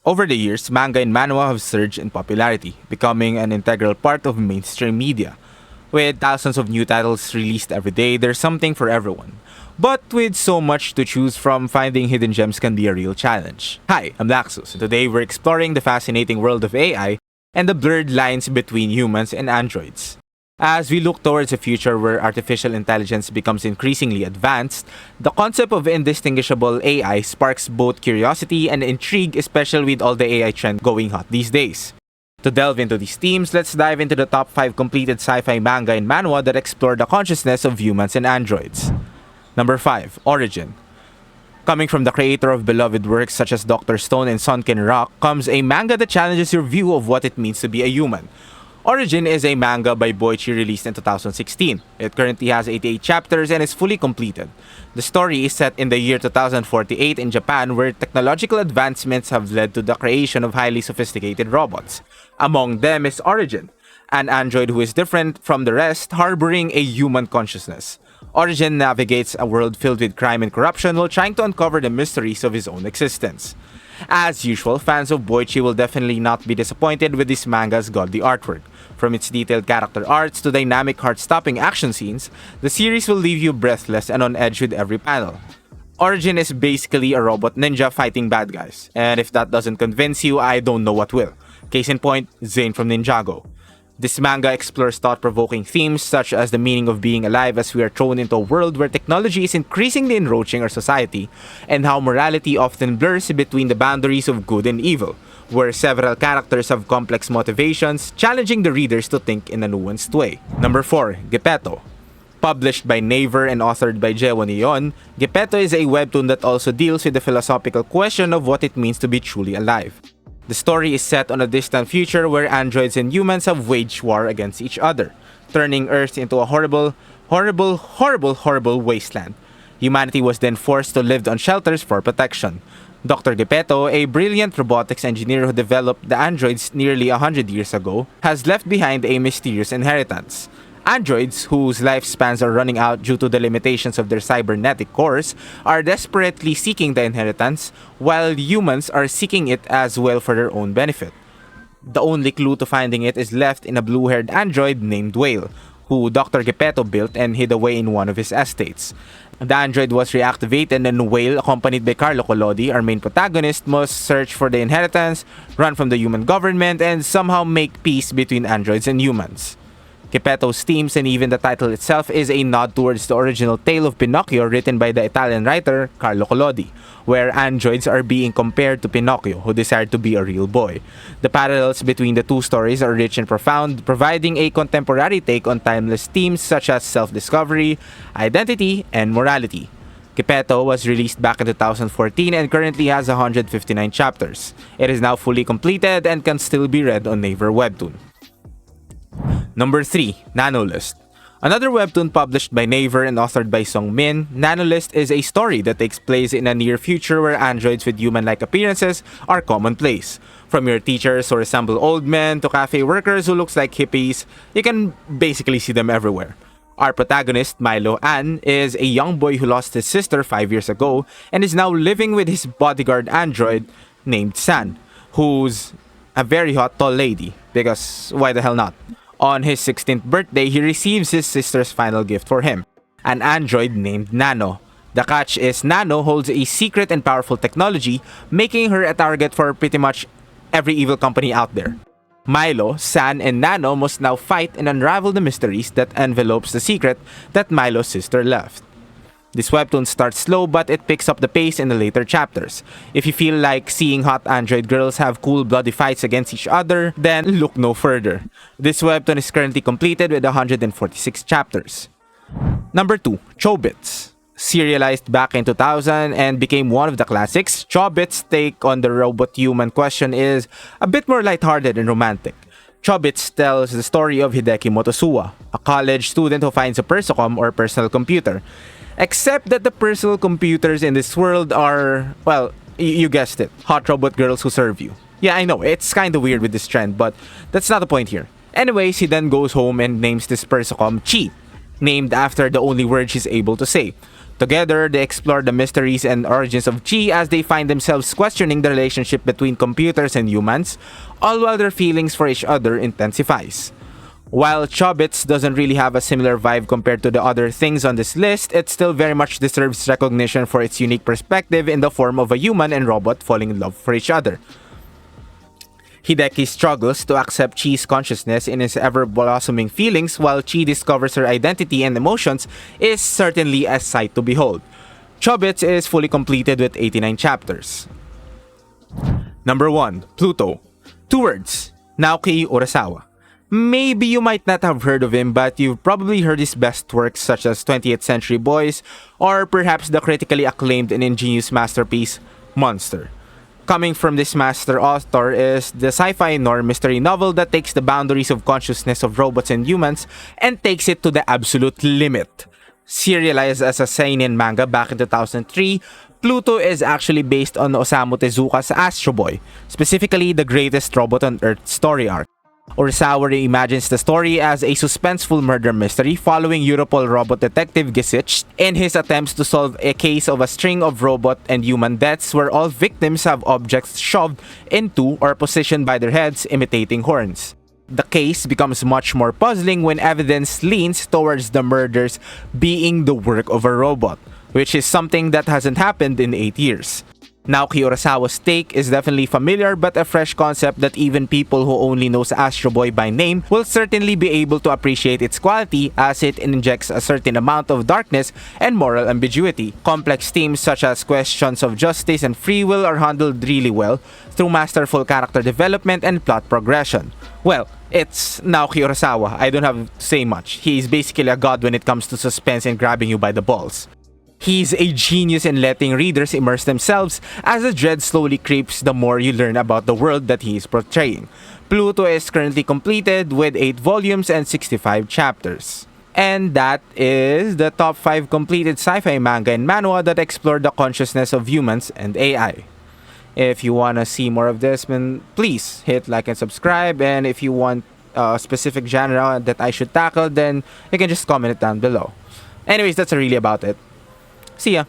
Over the years, manga and manhwa have surged in popularity, becoming an integral part of mainstream media. With thousands of new titles released every day, there's something for everyone. But with so much to choose from, finding hidden gems can be a real challenge. Hi, I'm Laxus, and today we're exploring the fascinating world of AI and the blurred lines between humans and androids. As we look towards a future where artificial intelligence becomes increasingly advanced, the concept of indistinguishable AI sparks both curiosity and intrigue, especially with all the AI trend going hot these days. To delve into these themes, let's dive into the top 5 completed sci-fi manga and manhwa that explore the consciousness of humans and androids. Number 5. Origin. Coming from the creator of beloved works such as Dr. Stone and Sunken Rock comes a manga that challenges your view of what it means to be a human. Origin is a manga by Boichi released in 2016. It currently has 88 chapters and is fully completed. The story is set in the year 2048 in Japan, where technological advancements have led to the creation of highly sophisticated robots. Among them is Origin, an android who is different from the rest, harboring a human consciousness. Origin navigates a world filled with crime and corruption while trying to uncover the mysteries of his own existence. As usual, fans of Boichi will definitely not be disappointed with this manga's godly artwork. From its detailed character arts to dynamic heart-stopping action scenes, the series will leave you breathless and on edge with every panel. Origin is basically a robot ninja fighting bad guys, and if that doesn't convince you, I don't know what will. Case in point, Zane from Ninjago. This manga explores thought-provoking themes such as the meaning of being alive as we are thrown into a world where technology is increasingly enroaching our society, and how morality often blurs between the boundaries of good and evil, where several characters have complex motivations, challenging the readers to think in a nuanced way. Number 4. Geppetto. Published by Naver and authored by Jewo Neon, Geppetto is a webtoon that also deals with the philosophical question of what it means to be truly alive. The story is set on a distant future where androids and humans have waged war against each other, turning Earth into a horrible wasteland. Humanity was then forced to live on shelters for protection. Dr. Geppetto, a brilliant robotics engineer who developed the androids nearly 100 years ago, has left behind a mysterious inheritance. Androids, whose lifespans are running out due to the limitations of their cybernetic cores, are desperately seeking the inheritance, while humans are seeking it as well for their own benefit. The only clue to finding it is left in a blue-haired android named Whale, who Dr. Geppetto built and hid away in one of his estates. The android was reactivated and Whale, accompanied by Carlo Collodi, our main protagonist, must search for the inheritance, run from the human government, and somehow make peace between androids and humans. Geppetto's themes and even the title itself is a nod towards the original tale of Pinocchio written by the Italian writer Carlo Collodi, where androids are being compared to Pinocchio, who desired to be a real boy. The parallels between the two stories are rich and profound, providing a contemporary take on timeless themes such as self-discovery, identity, and morality. Geppetto was released back in 2014 and currently has 159 chapters. It is now fully completed and can still be read on Naver Webtoon. Number 3. Nanolist. Another webtoon published by Naver and authored by Song Min, Nanolist is a story that takes place in a near future where androids with human-like appearances are commonplace. From your teachers who resemble old men to cafe workers who looks like hippies, you can basically see them everywhere. Our protagonist, Milo An, is a young boy who lost his sister 5 years ago and is now living with his bodyguard android named San, who's a very hot tall lady, because why the hell not? On his 16th birthday, he receives his sister's final gift for him, an android named Nano. The catch is Nano holds a secret and powerful technology, making her a target for pretty much every evil company out there. Milo, San, and Nano must now fight and unravel the mysteries that envelopes the secret that Milo's sister left. This webtoon starts slow but it picks up the pace in the later chapters. If you feel like seeing hot android girls have cool bloody fights against each other, then look no further. This webtoon is currently completed with 146 chapters. Number 2. Chobits. Serialized back in 2000 and became one of the classics, Chobits' take on the robot-human question is a bit more lighthearted and romantic. Chobits tells the story of Hideki Motosuwa, a college student who finds a persocom or personal computer. Except that the personal computers in this world are, well, you guessed it, hot robot girls who serve you. Yeah, I know, it's kinda weird with this trend, but that's not the point here. Anyways, he then goes home and names this persocom Chi, named after the only word she's able to say. Together, they explore the mysteries and origins of chi as they find themselves questioning the relationship between computers and humans, all while their feelings for each other intensifies. While Chobits doesn't really have a similar vibe compared to the other things on this list, it still very much deserves recognition for its unique perspective in the form of a human and robot falling in love for each other. Hideki struggles to accept Chi's consciousness in his ever-blossoming feelings while Chi discovers her identity and emotions is certainly a sight to behold. Chobits is fully completed with 89 chapters. Number 1. Pluto. 2 words. Naoki Urasawa. Maybe you might not have heard of him, but you've probably heard his best works such as 20th Century Boys, or perhaps the critically acclaimed and ingenious masterpiece, Monster. Coming from this master author is the sci-fi noir mystery novel that takes the boundaries of consciousness of robots and humans and takes it to the absolute limit. Serialized as a seinen manga back in 2003, Pluto is actually based on Osamu Tezuka's Astro Boy, specifically the greatest robot on Earth story arc. Urasawa reimagines the story as a suspenseful murder mystery following Europol robot detective Gesich in his attempts to solve a case of a string of robot and human deaths where all victims have objects shoved into or positioned by their heads imitating horns. The case becomes much more puzzling when evidence leans towards the murders being the work of a robot, which is something that hasn't happened in 8 years. Naoki Urasawa's take is definitely familiar but a fresh concept that even people who only knows Astro Boy by name will certainly be able to appreciate its quality as it injects a certain amount of darkness and moral ambiguity. Complex themes such as questions of justice and free will are handled really well through masterful character development and plot progression. Well, it's Naoki Urasawa, I don't have to say much. He is basically a god when it comes to suspense and grabbing you by the balls. He's a genius in letting readers immerse themselves as the dread slowly creeps the more you learn about the world that he is portraying. Pluto is currently completed with 8 volumes and 65 chapters. And that is the top 5 completed sci-fi manga and manhwa that explore the consciousness of humans and AI. If you want to see more of this, then please hit like and subscribe, and if you want a specific genre that I should tackle, then you can just comment it down below. Anyways, that's really about it. See ya!